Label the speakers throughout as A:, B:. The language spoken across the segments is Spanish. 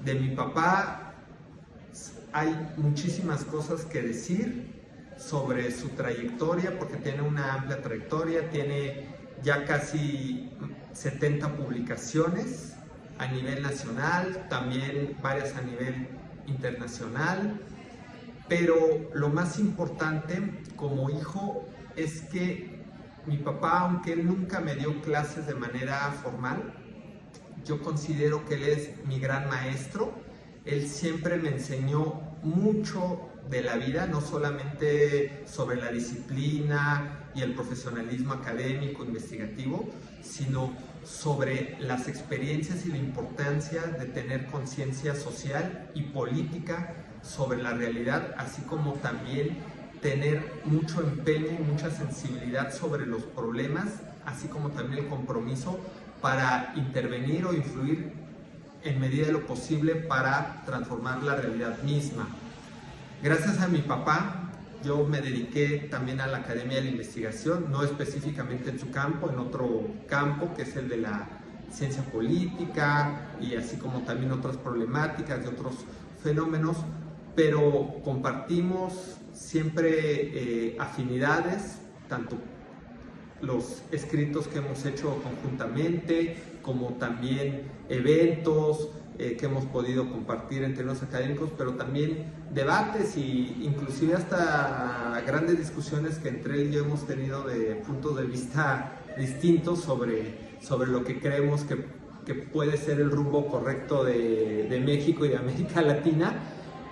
A: De mi papá hay muchísimas cosas que decir sobre su trayectoria, porque tiene una amplia trayectoria, tiene ya casi 70 publicaciones a nivel nacional, también varias a nivel internacional, pero lo más importante como hijo es que mi papá, aunque él nunca me dio clases de manera formal, yo considero que él es mi gran maestro. Él siempre me enseñó mucho de la vida, no solamente sobre la disciplina y el profesionalismo académico, investigativo, sino sobre las experiencias y la importancia de tener conciencia social y política sobre la realidad, así como también tener mucho empeño y mucha sensibilidad sobre los problemas, así como también el compromiso para intervenir o influir en medida de lo posible para transformar la realidad misma. Gracias a mi papá, yo me dediqué también a la Academia de la Investigación, no específicamente en su campo, en otro campo que es el de la ciencia política y así como también otras problemáticas de otros fenómenos, pero compartimos siempre afinidades, tanto los escritos que hemos hecho conjuntamente, como también eventos que hemos podido compartir en términos académicos, pero también debates e inclusive hasta grandes discusiones que entre él y yo hemos tenido de puntos de vista distintos sobre lo que creemos que puede ser el rumbo correcto de México y de América Latina,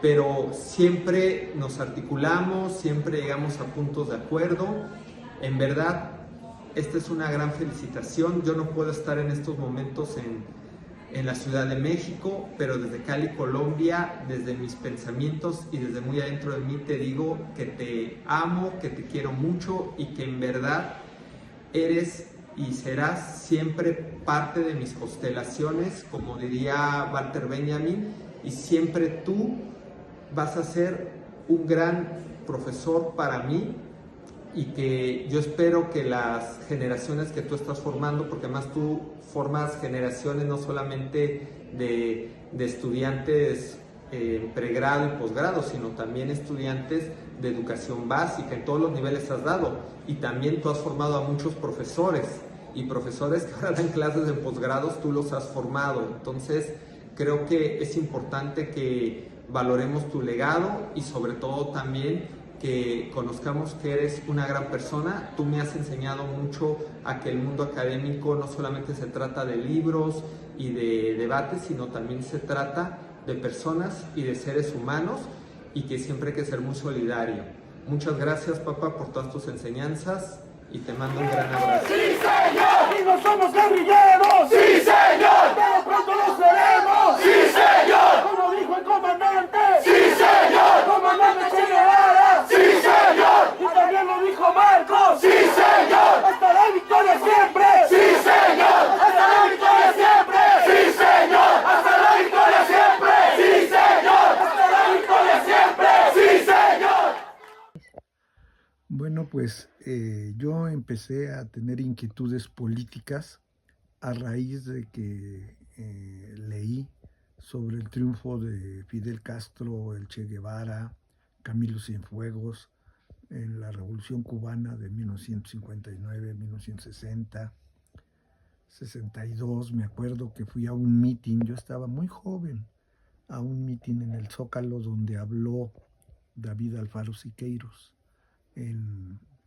A: pero siempre nos articulamos, siempre llegamos a puntos de acuerdo. En verdad, esta es una gran felicitación. Yo no puedo estar en estos momentos en la Ciudad de México, pero desde Cali, Colombia, desde mis pensamientos y desde muy adentro de mí te digo que te amo, que te quiero mucho y que en verdad eres y serás siempre parte de mis constelaciones, como diría Walter Benjamin, y siempre tú vas a ser un gran profesor para mí, y que yo espero que las generaciones que tú estás formando, porque además tú formas generaciones no solamente de estudiantes pregrado y posgrado, sino también estudiantes de educación básica, en todos los niveles has dado, y también tú has formado a muchos profesores, y profesores que ahora dan clases en posgrados, tú los has formado. Entonces creo que es importante que valoremos tu legado y sobre todo también que conozcamos que eres una gran persona. Tú me has enseñado mucho a que el mundo académico no solamente se trata de libros y de debates, sino también se trata de personas y de seres humanos, y que siempre hay que ser muy solidario. Muchas gracias, papá, por todas tus enseñanzas y te mando un gran abrazo.
B: ¡Sí, señor! ¡Y no somos guerrilleros! ¡Sí, señor! ¡Pero pronto lo seremos! ¡Sí, señor! Como dijo el comandante. ¡Sí, señor! ¡Comandante Che Guevara! ¡Sí, señor! Y también lo dijo Marcos. ¡Sí, señor! ¡Hasta la victoria siempre! ¡Sí, señor! ¡Hasta la victoria siempre! ¡Sí, señor! ¡Hasta la victoria siempre! ¡Sí, señor! ¡Hasta la victoria siempre! ¡Sí, señor!
C: Bueno, pues yo empecé a tener inquietudes políticas a raíz de que leí sobre el triunfo de Fidel Castro, el Che Guevara, Camilo Cienfuegos en la Revolución Cubana de 1959, 1960, 62. Me acuerdo que fui a un mitin, yo estaba muy joven, a un mitin en el Zócalo donde habló David Alfaro Siqueiros.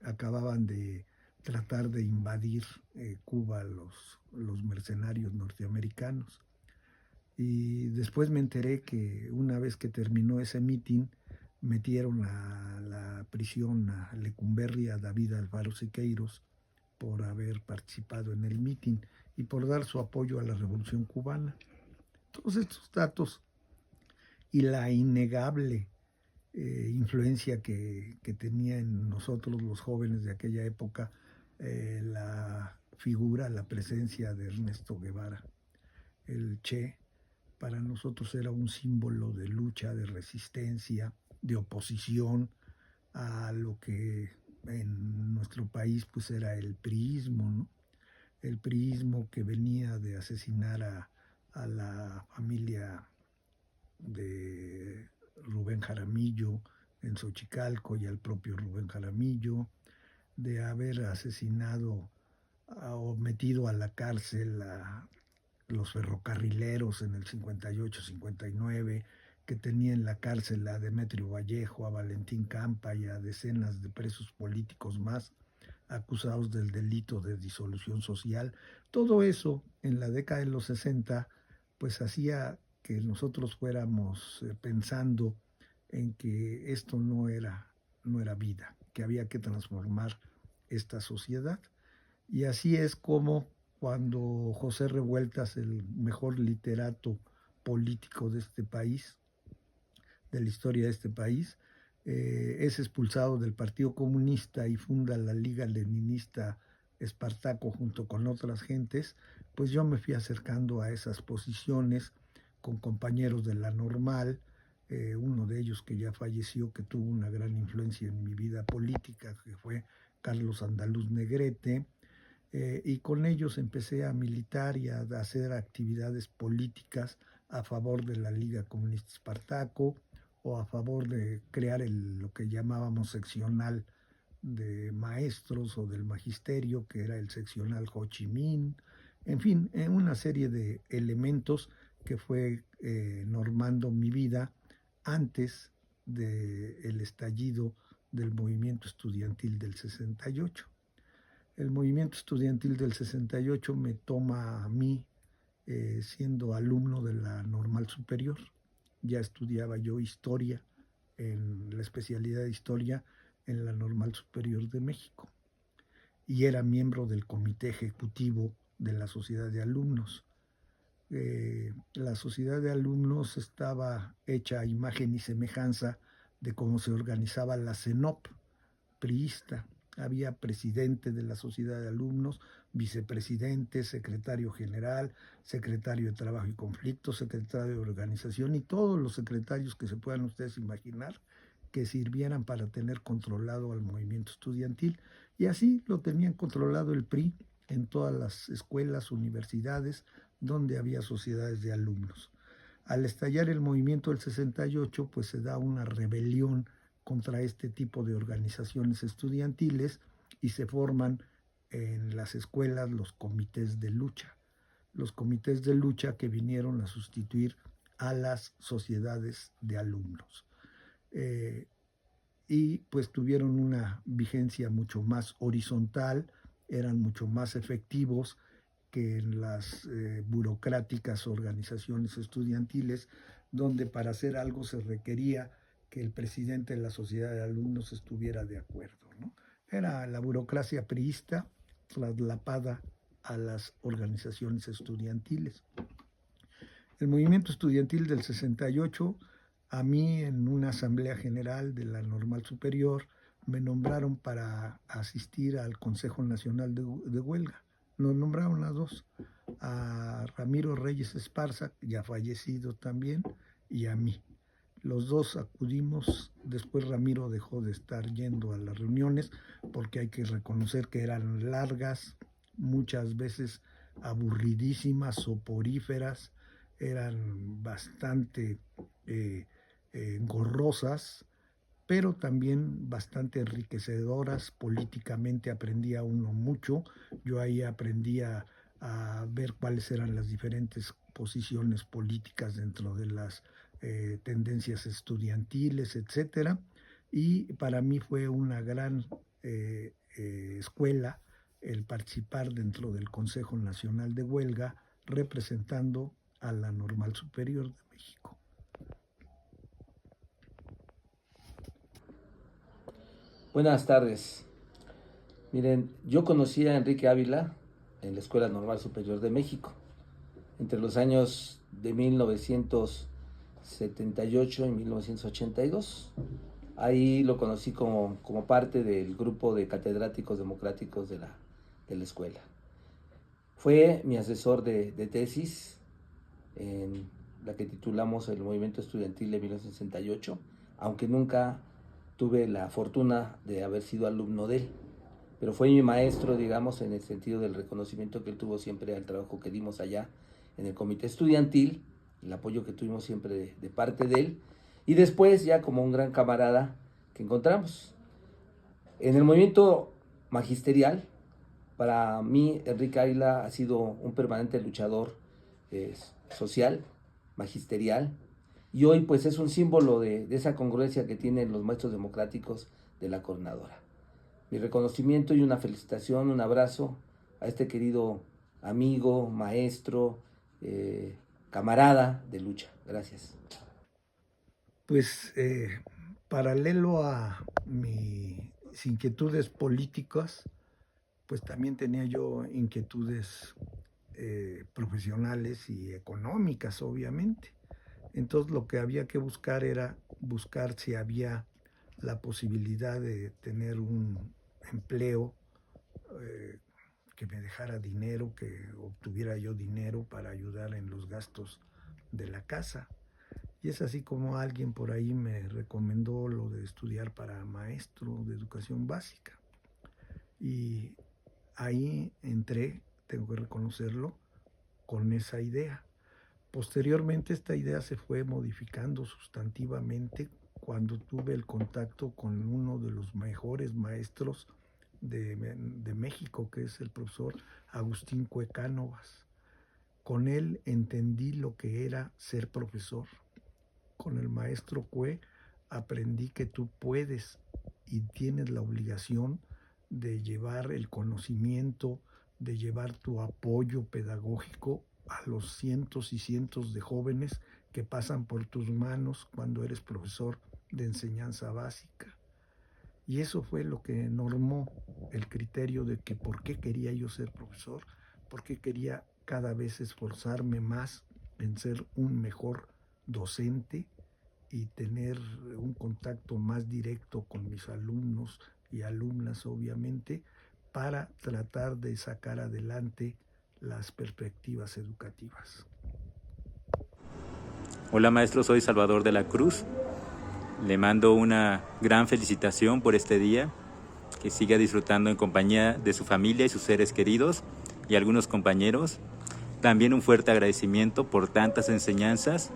C: Acababan de tratar de invadir Cuba los mercenarios norteamericanos. Y después me enteré que una vez que terminó ese mitin, metieron a la prisión a Lecumberri, a David Alfaro Siqueiros, por haber participado en el mitin y por dar su apoyo a la Revolución Cubana. Todos estos datos y la innegable influencia que tenía en nosotros los jóvenes de aquella época la figura, la presencia de Ernesto Guevara. El Che para nosotros era un símbolo de lucha, de resistencia, de oposición a lo que en nuestro país pues era el priismo, ¿no? El priismo que venía de asesinar a la familia de Rubén Jaramillo en Xochicalco y al propio Rubén Jaramillo, de haber asesinado o metido a la cárcel a los ferrocarrileros en el 58-59, que tenía en la cárcel a Demetrio Vallejo, a Valentín Campa y a decenas de presos políticos más acusados del delito de disolución social. Todo eso en la década de los 60 pues hacía que nosotros fuéramos pensando en que esto no era vida, que había que transformar esta sociedad. Y así es como cuando José Revueltas, el mejor literato político de este país, de la historia de este país, es expulsado del Partido Comunista y funda la Liga Leninista Espartaco junto con otras gentes, pues yo me fui acercando a esas posiciones con compañeros de la Normal, uno de ellos que ya falleció, que tuvo una gran influencia en mi vida política, que fue Carlos Andaluz Negrete, y con ellos empecé a militar y a hacer actividades políticas a favor de la Liga Comunista Espartaco o a favor de crear lo que llamábamos seccional de maestros o del magisterio, que era el seccional Ho Chi Minh, en fin, una serie de elementos que fue normando mi vida antes del estallido del movimiento estudiantil del 68. El movimiento estudiantil del 68 me toma a mí siendo alumno de la Normal Superior. Ya estudiaba yo historia, en la especialidad de historia en la Normal Superior de México. Y era miembro del comité ejecutivo de la Sociedad de Alumnos. La Sociedad de Alumnos estaba hecha a imagen y semejanza de cómo se organizaba la CENOP priista. Había presidente de la Sociedad de Alumnos, vicepresidente, secretario general, secretario de Trabajo y Conflictos, secretario de Organización y todos los secretarios que se puedan ustedes imaginar que sirvieran para tener controlado al movimiento estudiantil. Y así lo tenían controlado el PRI en todas las escuelas, universidades, donde había sociedades de alumnos. Al estallar el movimiento del 68, pues se da una rebelión contra este tipo de organizaciones estudiantiles y se forman en las escuelas los comités de lucha. Los comités de lucha que vinieron a sustituir a las sociedades de alumnos. Y pues tuvieron una vigencia mucho más horizontal, eran mucho más efectivos que en las burocráticas organizaciones estudiantiles, donde para hacer algo se requería que el presidente de la sociedad de alumnos estuviera de acuerdo, ¿no? Era la burocracia priista traslapada a las organizaciones estudiantiles. El movimiento estudiantil del 68, a mí en una asamblea general de la Normal Superior, me nombraron para asistir al Consejo Nacional de Huelga. Nos nombraron a dos, a Ramiro Reyes Esparza, ya fallecido también, y a mí. Los dos acudimos, después Ramiro dejó de estar yendo a las reuniones porque hay que reconocer que eran largas, muchas veces aburridísimas, soporíferas, eran bastante engorrosas, pero también bastante enriquecedoras. Políticamente aprendía uno mucho. Yo ahí aprendía a ver cuáles eran las diferentes posiciones políticas dentro de las tendencias estudiantiles, etcétera. Y para mí fue una gran escuela el participar dentro del Consejo Nacional de Huelga representando a la Normal Superior de México.
D: Buenas tardes. Miren, yo conocí a Enrique Ávila en la Escuela Normal Superior de México entre los años de 1978 y 1982. Ahí lo conocí como parte del grupo de catedráticos democráticos de la escuela. Fue mi asesor de tesis en la que titulamos El Movimiento Estudiantil de 1968, aunque nunca tuve la fortuna de haber sido alumno de él, pero fue mi maestro, digamos, en el sentido del reconocimiento que él tuvo siempre al trabajo que dimos allá en el comité estudiantil el apoyo que tuvimos siempre de parte de él, y después ya como un gran camarada que encontramos. En el movimiento magisterial, para mí Enrique Ávila ha sido un permanente luchador social, magisterial, y hoy pues es un símbolo de esa congruencia que tienen los maestros democráticos de la coordinadora. Mi reconocimiento y una felicitación, un abrazo a este querido amigo, maestro, camarada de lucha. Gracias.
C: Pues paralelo a mis inquietudes políticas, pues también tenía yo inquietudes profesionales y económicas, obviamente. Entonces lo que había que buscar era buscar si había la posibilidad de tener un empleo que me dejara dinero, que obtuviera yo dinero para ayudar en los gastos de la casa. Y es así como alguien por ahí me recomendó lo de estudiar para maestro de educación básica. Y ahí entré, tengo que reconocerlo, con esa idea. Posteriormente esta idea se fue modificando sustantivamente cuando tuve el contacto con uno de los mejores maestros de México, que es el profesor Agustín Cue Cánovas. Con él entendí lo que era ser profesor. Con el maestro Cue aprendí que tú puedes y tienes la obligación de llevar el conocimiento, de llevar tu apoyo pedagógico a los cientos y cientos de jóvenes que pasan por tus manos cuando eres profesor de enseñanza básica. Y eso fue lo que normó el criterio de que por qué quería yo ser profesor, por qué quería cada vez esforzarme más en ser un mejor docente y tener un contacto más directo con mis alumnos y alumnas, obviamente, para tratar de sacar adelante las perspectivas educativas.
E: Hola maestro, soy Salvador de la Cruz. Le mando una gran felicitación por este día, que siga disfrutando en compañía de su familia y sus seres queridos y algunos compañeros. También un fuerte agradecimiento por tantas enseñanzas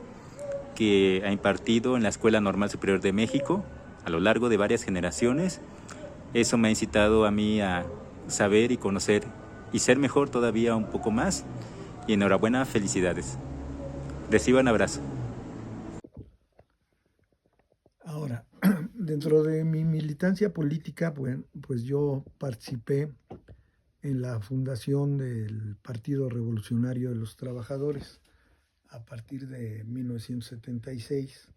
E: que ha impartido en la Escuela Normal Superior de México a lo largo de varias generaciones. Eso me ha incitado a mí a saber y conocer y ser mejor todavía un poco más. Y enhorabuena, felicidades. Reciba un abrazo.
C: Ahora, dentro de mi militancia política, pues yo participé en la fundación del Partido Revolucionario de los Trabajadores a partir de 1976,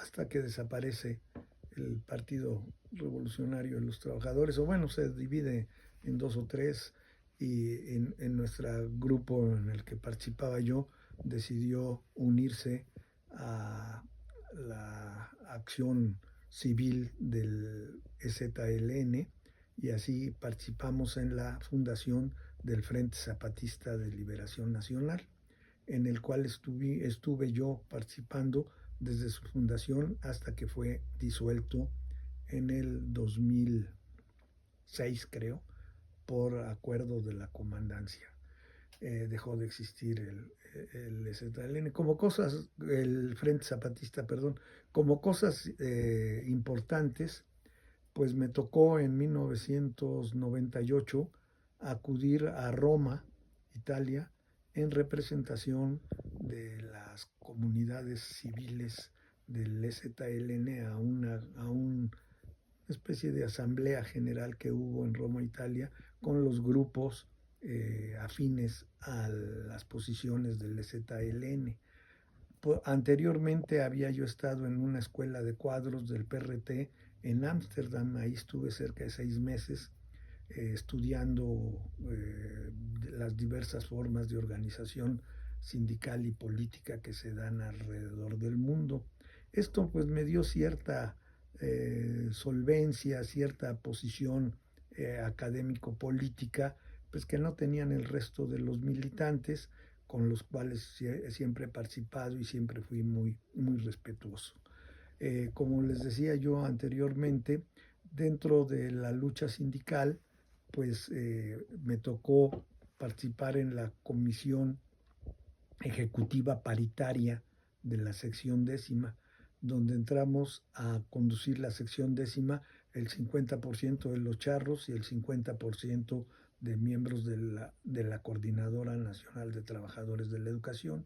C: hasta que desaparece el Partido Revolucionario de los Trabajadores, o bueno, se divide en dos o tres, y en nuestro grupo en el que participaba yo decidió unirse a la acción civil del EZLN, y así participamos en la fundación del Frente Zapatista de Liberación Nacional, en el cual estuve yo participando desde su fundación hasta que fue disuelto en el 2006, creo, por acuerdo de la comandancia. Dejó de existir el EZLN, como cosas, el Frente Zapatista, perdón, como cosas importantes, pues me tocó en 1998 acudir a Roma, Italia, en representación de las comunidades civiles del EZLN a una especie de asamblea general que hubo en Roma, Italia, con los grupos afines a las posiciones del EZLN. Anteriormente había yo estado en una escuela de cuadros del PRT en Ámsterdam. Ahí estuve cerca de 6 meses estudiando las diversas formas de organización sindical y política que se dan alrededor del mundo. Esto pues me dio cierta solvencia, cierta posición académico-política, pues que no tenían el resto de los militantes, con los cuales siempre he participado y siempre fui muy, muy respetuoso. Como les decía yo anteriormente, dentro de la lucha sindical, pues me tocó participar en la comisión ejecutiva paritaria de la sección 10ª, donde entramos a conducir la sección 10ª el 50% de los charros y el 50% de miembros de la Coordinadora Nacional de Trabajadores de la Educación.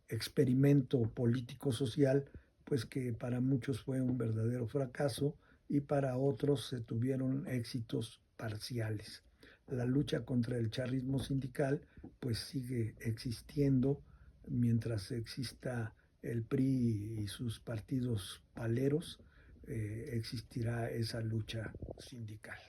C: Experimento político-social, pues que para muchos fue un verdadero fracaso y para otros se tuvieron éxitos parciales. La lucha contra el charrismo sindical pues sigue existiendo mientras exista el PRI y sus partidos paleros, existirá esa lucha sindical.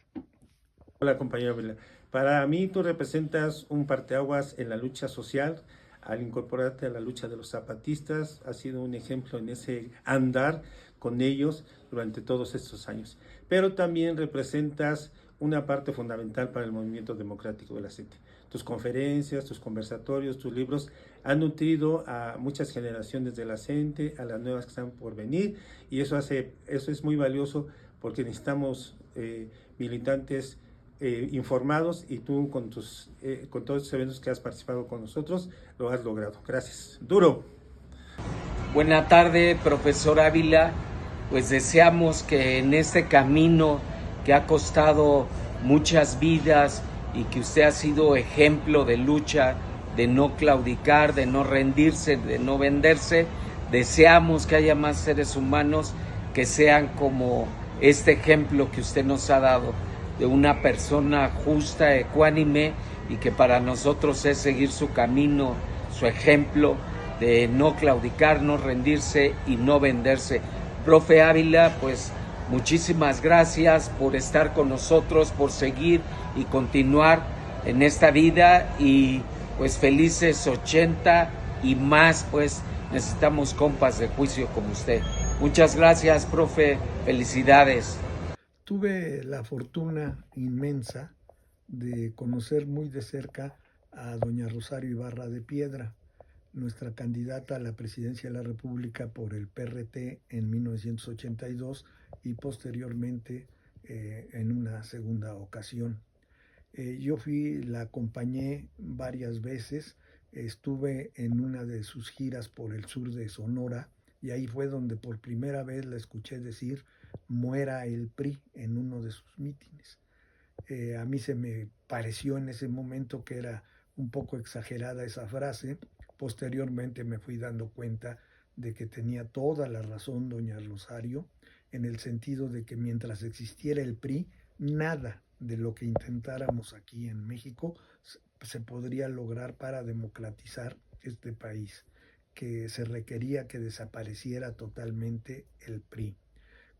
F: Hola, compañero Ávila. Para mí tú representas un parteaguas en la lucha social. Al incorporarte a la lucha de los zapatistas, has sido un ejemplo en ese andar con ellos durante todos estos años. Pero también representas una parte fundamental para el movimiento democrático de la CENTE. Tus conferencias, tus conversatorios, tus libros han nutrido a muchas generaciones de la CENTE, a las nuevas que están por venir, y eso es muy valioso porque necesitamos militantes informados, y tú con todos estos eventos que has participado con nosotros lo has logrado. Gracias. Duro.
G: Buena tarde, profesor Ávila. Pues deseamos que en este camino que ha costado muchas vidas y que usted ha sido ejemplo de lucha, de no claudicar, de no rendirse, de no venderse, deseamos que haya más seres humanos que sean como este ejemplo que usted nos ha dado, de una persona justa, ecuánime, y que para nosotros es seguir su camino, su ejemplo de no claudicar, no rendirse y no venderse. Profe Ávila, pues muchísimas gracias por estar con nosotros, por seguir y continuar en esta vida, y pues felices 80 y más, pues necesitamos compas de juicio como usted. Muchas gracias, profe, felicidades.
C: Tuve la fortuna inmensa de conocer muy de cerca a doña Rosario Ibarra de Piedra, nuestra candidata a la presidencia de la República por el PRT en 1982 y posteriormente en una segunda ocasión. Yo la acompañé varias veces, estuve en una de sus giras por el sur de Sonora, y ahí fue donde por primera vez la escuché decir "muera el PRI" en uno de sus mítines. A mí se me pareció en ese momento que era un poco exagerada esa frase. Posteriormente me fui dando cuenta de que tenía toda la razón doña Rosario, en el sentido de que mientras existiera el PRI, nada de lo que intentáramos aquí en México se podría lograr para democratizar este país, que se requería que desapareciera totalmente el PRI.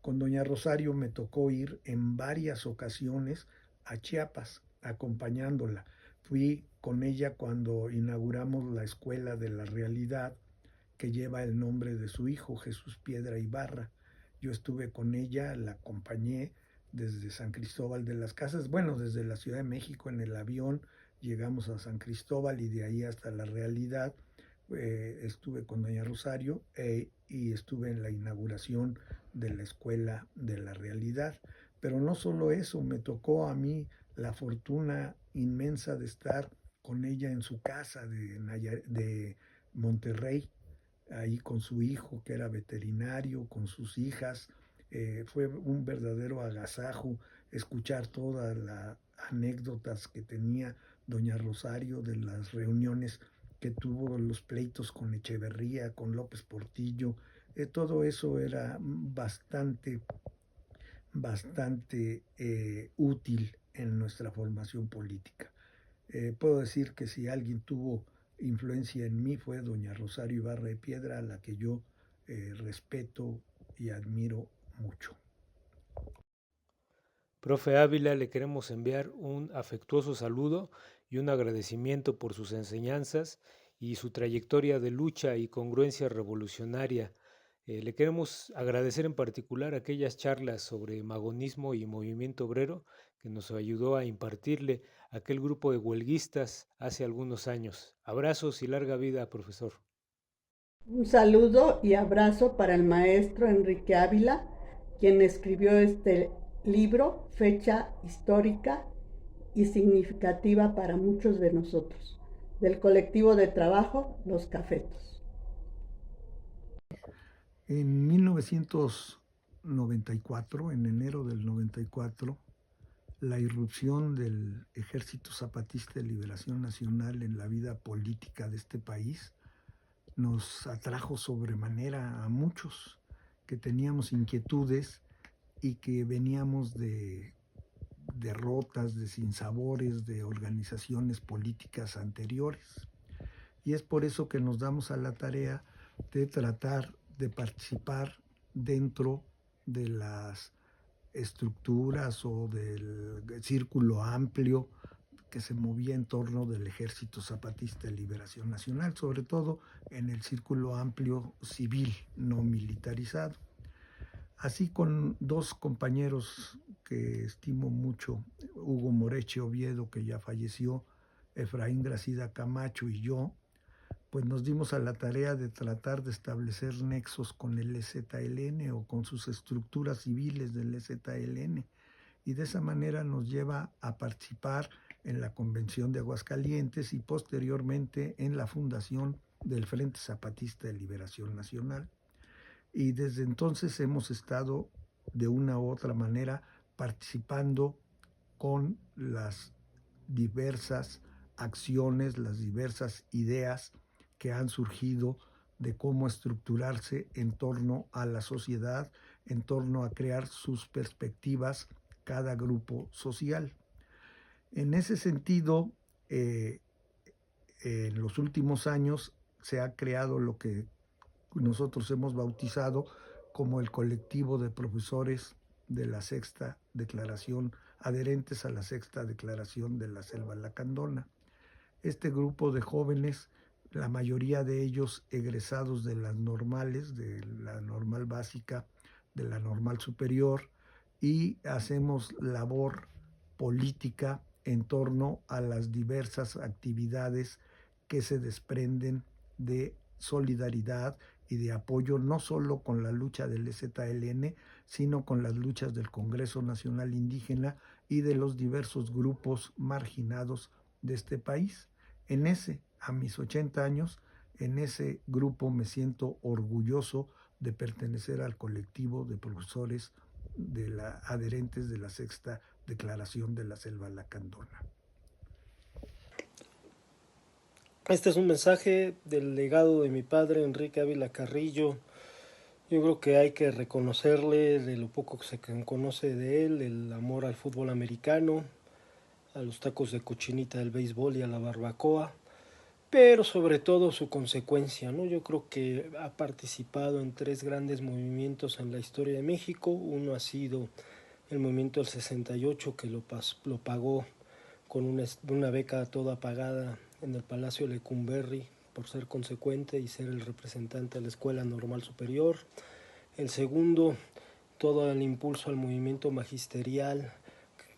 C: Con doña Rosario me tocó ir en varias ocasiones a Chiapas acompañándola. Fui con ella cuando inauguramos la Escuela de la Realidad, que lleva el nombre de su hijo, Jesús Piedra Ibarra. Yo estuve con ella, la acompañé desde San Cristóbal de las Casas, bueno, desde la Ciudad de México en el avión, llegamos a San Cristóbal y de ahí hasta la Realidad. Estuve con doña Rosario y estuve en la inauguración de la Escuela de la Realidad. Pero no solo eso, me tocó a mí la fortuna inmensa de estar con ella en su casa de Monterrey, ahí con su hijo que era veterinario, con sus hijas. Fue un verdadero agasajo escuchar todas las anécdotas que tenía doña Rosario de las reuniones que tuvo, los pleitos con Echeverría, con López Portillo. Todo eso era bastante útil en nuestra formación política. Puedo decir que si alguien tuvo influencia en mí fue doña Rosario Ibarra de Piedra, a la que yo respeto y admiro mucho.
H: Profe Ávila, le queremos enviar un afectuoso saludo y un agradecimiento por sus enseñanzas y su trayectoria de lucha y congruencia revolucionaria. Le queremos agradecer en particular aquellas charlas sobre magonismo y movimiento obrero que nos ayudó a impartirle a aquel grupo de huelguistas hace algunos años. Abrazos y larga vida, profesor.
I: Un saludo y abrazo para el maestro Enrique Ávila, quien escribió este libro, fecha histórica y significativa para muchos de nosotros, del colectivo de trabajo Los Cafetos.
C: En 1994, en enero del 94, la irrupción del Ejército Zapatista de Liberación Nacional en la vida política de este país nos atrajo sobremanera a muchos que teníamos inquietudes y que veníamos de derrotas, de sinsabores, de organizaciones políticas anteriores. Y es por eso que nos damos a la tarea de tratar de participar dentro de las estructuras o del círculo amplio que se movía en torno del Ejército Zapatista de Liberación Nacional, sobre todo en el círculo amplio civil, no militarizado. Así con dos compañeros que estimo mucho, Hugo Moreche Oviedo, que ya falleció, Efraín Gracida Camacho y yo, pues nos dimos a la tarea de tratar de establecer nexos con el EZLN o con sus estructuras civiles del EZLN, y de esa manera nos lleva a participar en la Convención de Aguascalientes y posteriormente en la fundación del Frente Zapatista de Liberación Nacional. Y desde entonces hemos estado de una u otra manera participando con las diversas acciones, las diversas ideas que han surgido de cómo estructurarse en torno a la sociedad, en torno a crear sus perspectivas cada grupo social. En ese sentido, en los últimos años se ha creado lo que nosotros hemos bautizado como el colectivo de profesores de la Sexta Declaración, adherentes a la Sexta Declaración de la Selva Lacandona. Este grupo de jóvenes, la mayoría de ellos egresados de las normales, de la normal básica, de la normal superior, y hacemos labor política en torno a las diversas actividades que se desprenden de solidaridad y de apoyo no solo con la lucha del EZLN, sino con las luchas del Congreso Nacional Indígena y de los diversos grupos marginados de este país. En ese, a mis 80 años, en ese grupo me siento orgulloso de pertenecer al colectivo de profesores adherentes de la Sexta Declaración de la Selva Lacandona.
J: Este es un mensaje del legado de mi padre, Enrique Ávila Carrillo. Yo creo que hay que reconocerle, de lo poco que se conoce de él, el amor al fútbol americano, a los tacos de cochinita del béisbol y a la barbacoa, pero sobre todo su consecuencia, ¿no? Yo creo que ha participado en 3 grandes movimientos en la historia de México. Uno ha sido el movimiento del 68, que lo pagó con una beca toda pagada en el Palacio Lecumberri por ser consecuente y ser el representante de la Escuela Normal Superior. El segundo, todo el impulso al movimiento magisterial,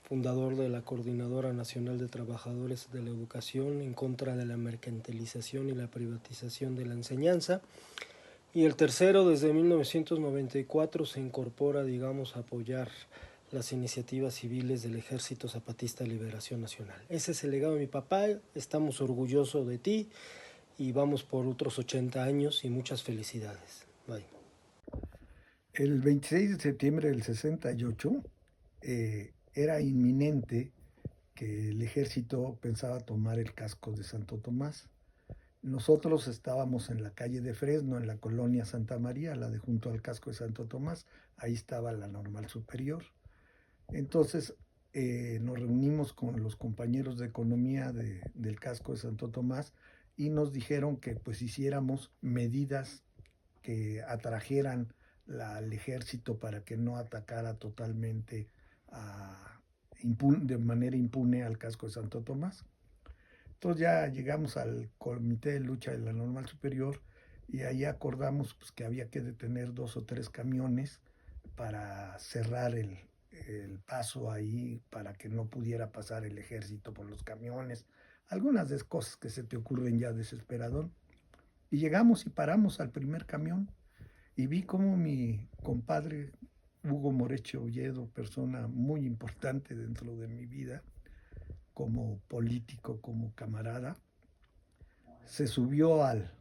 J: fundador de la Coordinadora Nacional de Trabajadores de la Educación en contra de la mercantilización y la privatización de la enseñanza. Y el tercero, desde 1994 se incorpora, digamos, a apoyar las iniciativas civiles del Ejército Zapatista de Liberación Nacional. Ese es el legado de mi papá, estamos orgullosos de ti y vamos por otros 80 años y muchas felicidades. Bye.
C: El 26 de septiembre del 68 era inminente que el ejército pensaba tomar el casco de Santo Tomás. Nosotros estábamos en la calle de Fresno, en la colonia Santa María, la de junto al casco de Santo Tomás. Ahí estaba la Normal Superior. Entonces nos reunimos con los compañeros de economía del casco de Santo Tomás y nos dijeron que pues hiciéramos medidas que atrajeran al ejército para que no atacara totalmente de manera impune al casco de Santo Tomás. Entonces ya llegamos al Comité de Lucha de la Normal Superior y ahí acordamos pues, que había que detener 2 o 3 camiones para cerrar el paso ahí, para que no pudiera pasar el ejército por los camiones, algunas de cosas que se te ocurren ya desesperadón. Y llegamos y paramos al primer camión y vi como mi compadre Hugo Moreche Oviedo, persona muy importante dentro de mi vida, como político, como camarada, se subió al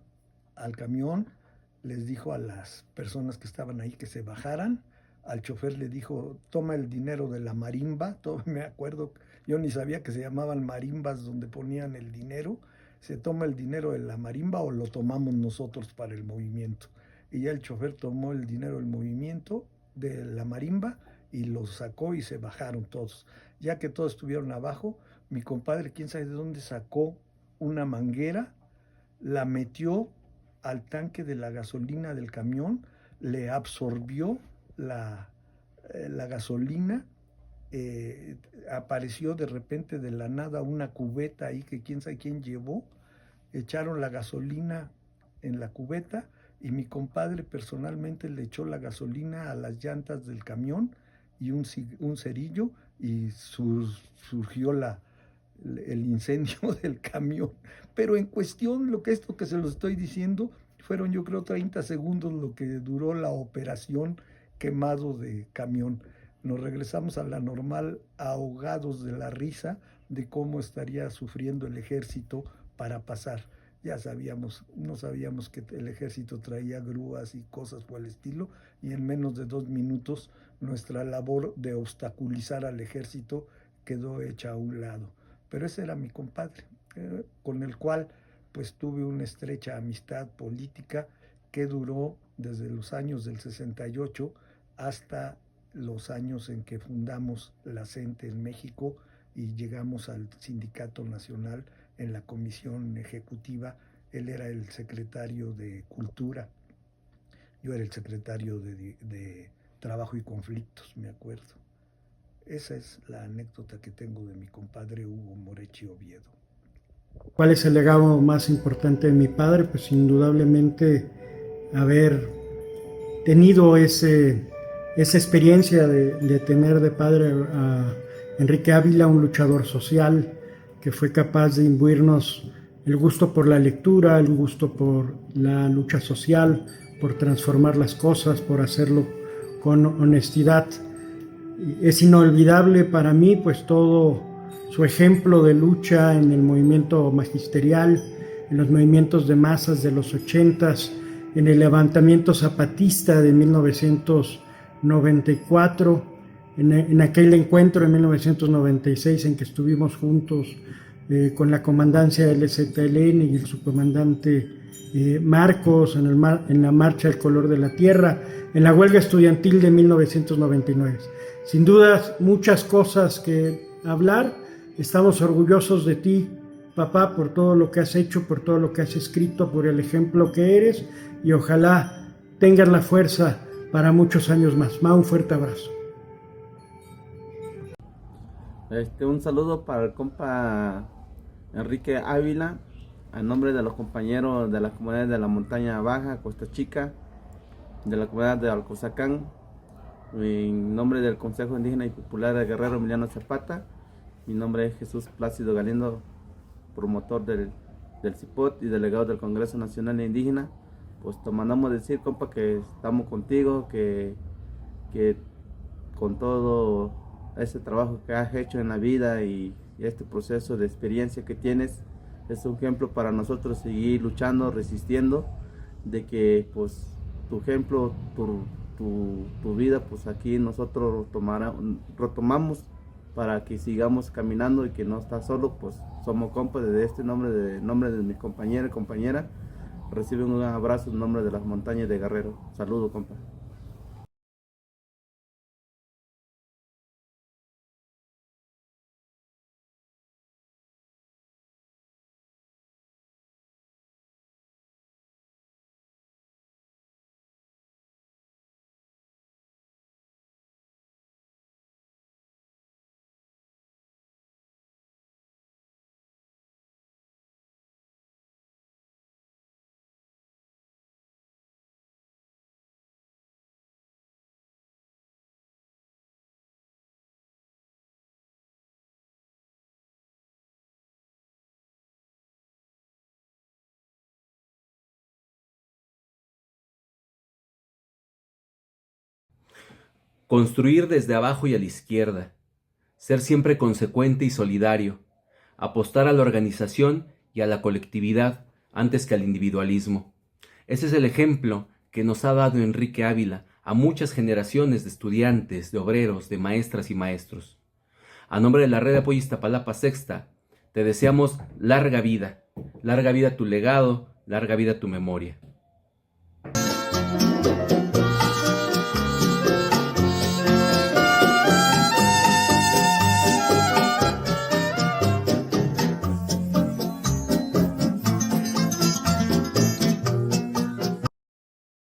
C: camión les dijo a las personas que estaban ahí que se bajaran. Al chofer le dijo, toma el dinero de la marimba. Me acuerdo, yo ni sabía que se llamaban marimbas donde ponían el dinero. Se toma el dinero de la marimba o lo tomamos nosotros para el movimiento. Y ya el chofer tomó el dinero del movimiento, de la marimba, y lo sacó y se bajaron todos. Ya que todos estuvieron abajo, mi compadre, quién sabe de dónde sacó una manguera, la metió al tanque de la gasolina del camión, le absorbió la gasolina, apareció de repente de la nada una cubeta ahí que quién sabe quién llevó, echaron la gasolina en la cubeta y mi compadre personalmente le echó la gasolina a las llantas del camión y un cerillo y surgió el incendio del camión. Pero en cuestión, esto que se lo estoy diciendo, fueron yo creo 30 segundos lo que duró la operación quemado de camión. Nos regresamos a la normal ahogados de la risa de cómo estaría sufriendo el ejército para pasar. Ya no sabíamos que el ejército traía grúas y cosas por el estilo, y en menos de 2 minutos nuestra labor de obstaculizar al ejército quedó hecha a un lado. Pero ese era mi compadre, con el cual pues tuve una estrecha amistad política que duró desde los años del 68 hasta los años en que fundamos la CENTE en México y llegamos al Sindicato Nacional en la comisión ejecutiva. Él era el secretario de Cultura, yo era el secretario de Trabajo y Conflictos, me acuerdo. Esa es la anécdota que tengo de mi compadre Hugo Morechi Oviedo.
K: ¿Cuál es el legado más importante de mi padre? Pues indudablemente haber tenido esa experiencia de tener de padre a Enrique Ávila, un luchador social que fue capaz de imbuirnos el gusto por la lectura, el gusto por la lucha social, por transformar las cosas, por hacerlo con honestidad. Es inolvidable para mí pues todo su ejemplo de lucha en el movimiento magisterial, en los movimientos de masas de los 80s, en el levantamiento zapatista de 1994, en aquel encuentro en 1996 en que estuvimos juntos con la comandancia del ZLN y el subcomandante Marcos, en la marcha El Color de la Tierra, en la huelga estudiantil de 1999. Sin duda, muchas cosas que hablar. Estamos orgullosos de ti, papá, por todo lo que has hecho, por todo lo que has escrito, por el ejemplo que eres, y ojalá tengas la fuerza para muchos años más. Un fuerte abrazo.
L: Un saludo para el compa Enrique Ávila, a nombre de los compañeros de la comunidad de la Montaña Baja, Costa Chica, de la comunidad de Alcozacán, en nombre del Consejo Indígena y Popular de Guerrero Emiliano Zapata. Mi nombre es Jesús Plácido Galindo, promotor del CIPOT y delegado del Congreso Nacional Indígena. Pues te mandamos decir, compa, que estamos contigo, que con todo ese trabajo que has hecho en la vida y este proceso de experiencia que tienes, es un ejemplo para nosotros seguir luchando, resistiendo, de que pues tu ejemplo, tu vida, pues aquí nosotros retomamos para que sigamos caminando y que no estás solo, pues somos compas. Desde este nombre de mi compañera y compañera, reciben un abrazo en nombre de las montañas de Guerrero. Saludos, compa.
M: Construir desde abajo y a la izquierda, ser siempre consecuente y solidario, apostar a la organización y a la colectividad antes que al individualismo. Ese es el ejemplo que nos ha dado Enrique Ávila a muchas generaciones de estudiantes, de obreros, de maestras y maestros. A nombre de la Red de Apoyo Iztapalapa Sexta, te deseamos larga vida tu legado, larga vida tu memoria.